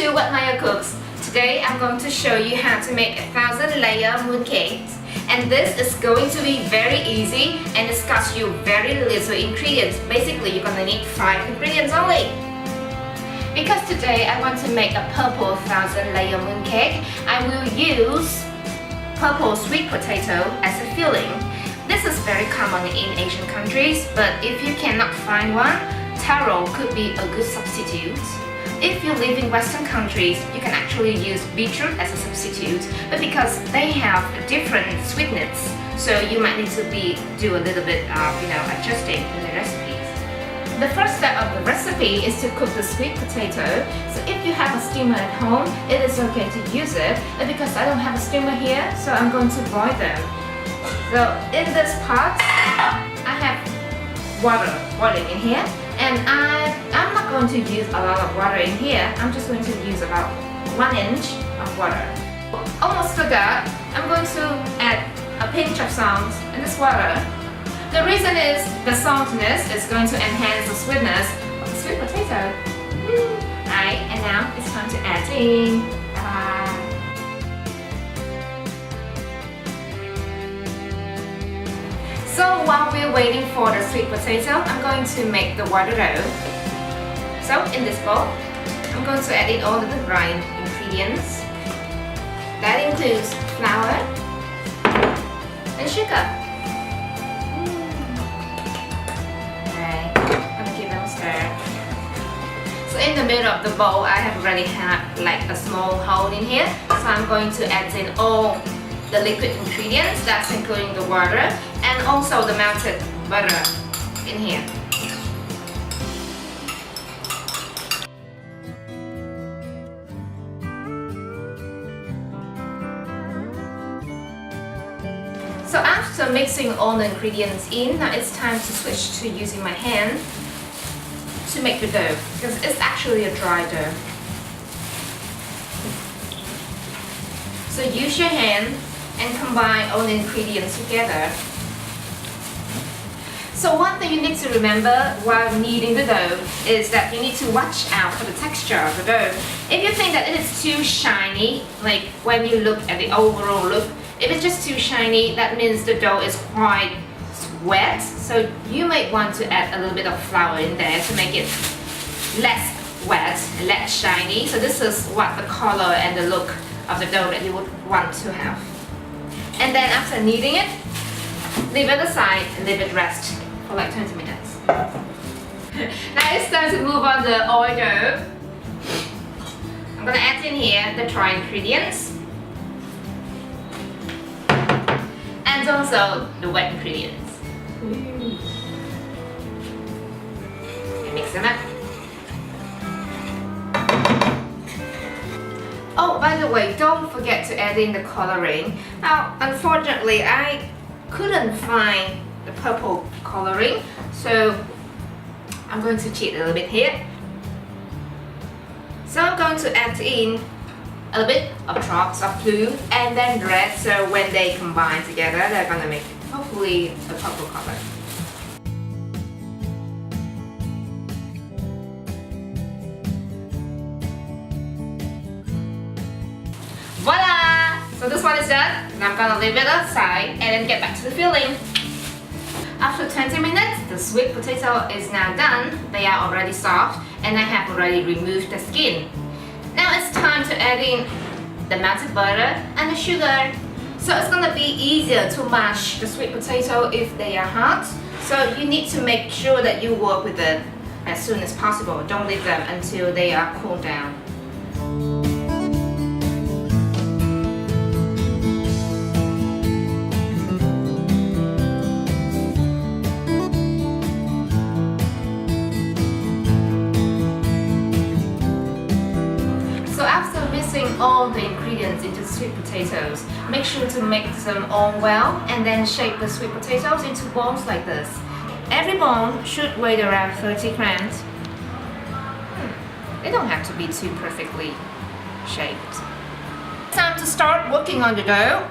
to What Maya Cooks. Today I'm going to show you how to make a 1000-layer mooncake. And this is going to be very easy and it's cost you very little ingredients. Basically, you're gonna need 5 ingredients only. Because today I want to make a purple 1000-layer mooncake, I will use purple sweet potato as a filling. This is very common in Asian countries, but if you cannot find one, taro could be a good substitute. If you live in Western countries, you can actually use beetroot as a substitute, but because they have different sweetness, so you might need to do a little bit of adjusting in the recipes. The first step of the recipe is to cook the sweet potato. So if you have a steamer at home, it is okay to use it, but because I don't have a steamer here, so I'm going to boil them. So in this pot, I have water boiling in here. And I'm not going to use a lot of water in here. I'm just going to use about 1 inch of water. Almost forgot, I'm going to add a pinch of salt in this water. The reason is the saltiness is going to enhance the sweetness of the sweet potato. Alright, and now it's time to add in. So while we're waiting for the sweet potato, I'm going to make the water dough. So in this bowl, I'm going to add in all of the grind ingredients. That includes flour and sugar. Okay, I'm gonna give them a stir. So in the middle of the bowl, I have already had like a small hole in here. So I'm going to add in all the liquid ingredients, that's including the water and also the melted butter in here. So after mixing all the ingredients in, now it's time to switch to using my hand to make the dough, because it's actually a dry dough. So use your hand and combine all the ingredients together. So one thing you need to remember while kneading the dough is that you need to watch out for the texture of the dough. If you think that it is too shiny, like when you look at the overall look, if it's just too shiny, that means the dough is quite wet. So you might want to add a little bit of flour in there to make it less wet, less shiny. So this is what the color and the look of the dough that you would want to have. And then after kneading it, leave it aside and leave it rest for like 20 minutes. Now it's time to move on the oil dough. I'm gonna add in here the dry ingredients and also the wet ingredients. And mix them up. Oh, by the way, don't forget to add in the coloring. Now, unfortunately, I couldn't find the purple coloring, so I'm going to cheat a little bit here. So I'm going to add in a little bit of drops of blue and then red, so when they combine together, they're gonna make hopefully a purple color. Voila! So this one is done. Now I'm gonna leave it aside and then get back to the filling. After 20 minutes, the sweet potato is now done. They are already soft and I have already removed the skin. Now it's time to add in the melted butter and the sugar. So it's gonna be easier to mash the sweet potato if they are hot. So you need to make sure that you work with it as soon as possible. Don't leave them until they are cooled down. All the ingredients into sweet potatoes. Make sure to mix them all well and then shape the sweet potatoes into balls like this. Every ball should weigh around 30 grams. They don't have to be too perfectly shaped. Time to start working on the dough.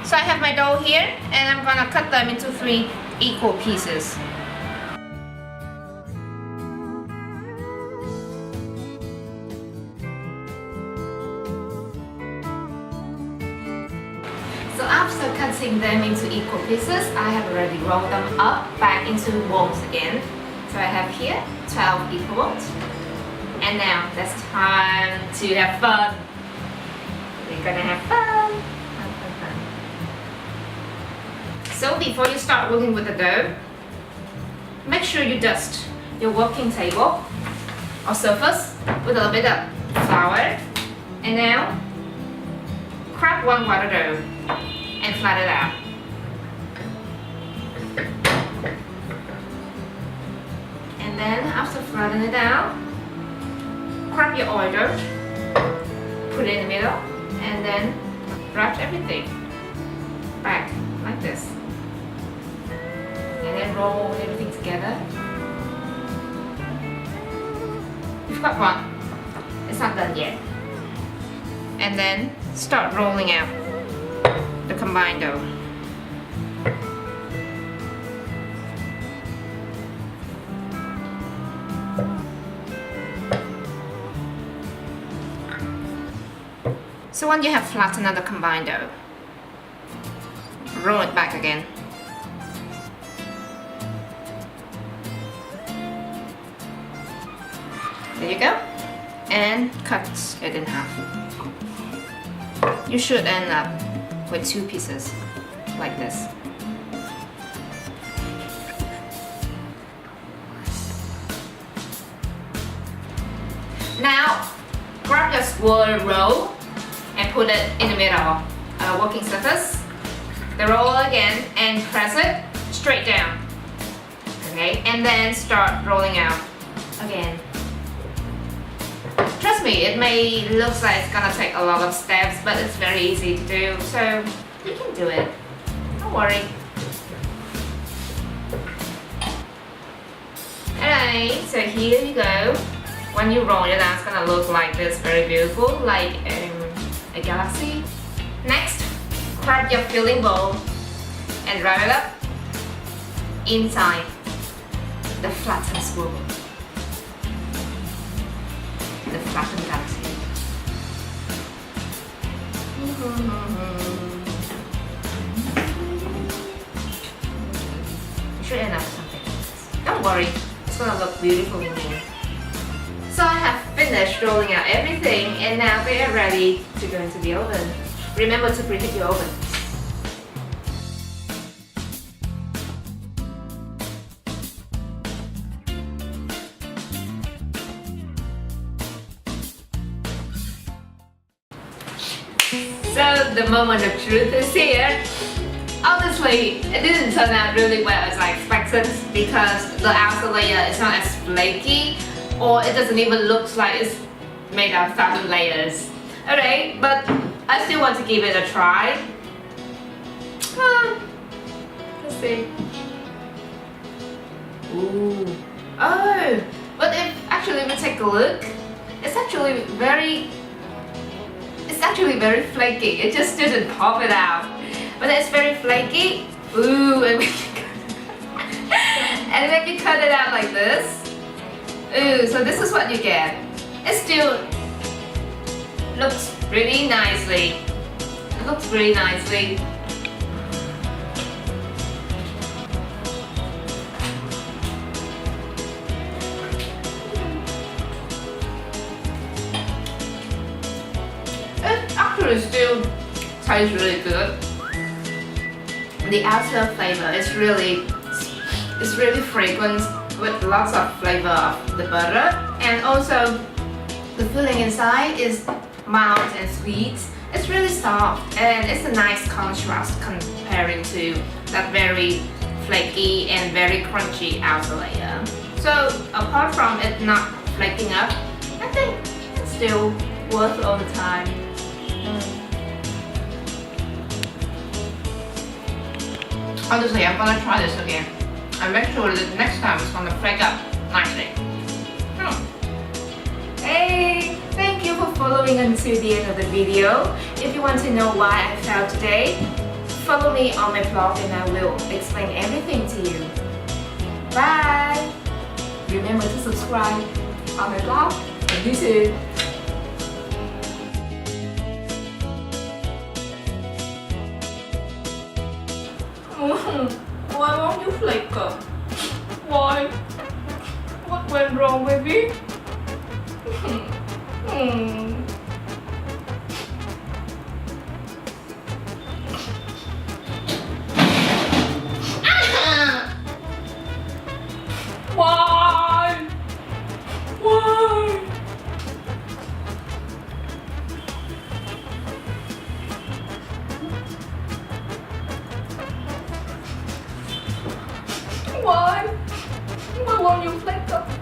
So I have my dough here and I'm gonna cut them into 3 equal pieces. So after cutting them into equal pieces, I have already rolled them up back into balls again. So I have here 12 equal balls. And now that's time to have fun. We're gonna have fun. Fun. So before you start working with the dough, make sure you dust your working table or surface with a little bit of flour. And now crack one water dough and flatten it out. And then after flattening it out, grab your oil dough, put it in the middle, and then wrap everything back like this. And then roll everything together. You've got one. It's not done yet. And then start rolling out the combined dough. So when you have flattened out the combined dough, roll it back again. There you go. And cut it in half. You should end up with 2 pieces like this. Now grab your swirl roll and put it in the middle of a working surface. The roll again and press it straight down. Okay, and then start rolling out again. Trust me, it may look like it's gonna take a lot of steps, but it's very easy to do, so you can do it. Don't worry. Alright, so here you go. When you roll it out, it's gonna look like this, very beautiful, like a galaxy. Next, grab your filling bowl and wrap it up inside the flattened swirl. The flattened galaxy. You should end up with something like this. Don't worry, it's gonna look beautiful in here. So I have finished rolling out everything and now they are ready to go into the oven. Remember to preheat your oven. So the moment of truth is here. Honestly, it didn't turn out really well as I expected because the outer layer is not as flaky, or it doesn't even look like it's made of 1,000 layers. Alright, but I still want to give it a try. Let's see. Ooh. Oh, but if actually we take a look, it's actually very flaky. It just didn't pop it out. But it's very flaky. Ooh, and when you cut it out like this. Ooh, so this is what you get. It still looks really nicely. It looks really nicely. It actually still tastes really good. The outer flavor is really fragrant with lots of flavor of the butter, and also the filling inside is mild and sweet. It's really soft and it's a nice contrast comparing to that very flaky and very crunchy outer layer. So apart from it not flaking up, I think it's still worth all the time. Honestly, I'm gonna try this again and make sure that next time it's gonna flake up nicely. Hey, thank you for following until the end of the video. If you want to know why I failed today, follow me on my blog and I will explain everything to you. Bye! Remember to subscribe on my blog and YouTube. flaker? Why? What went wrong, baby? Why? Why? Why? Why won't you flake up?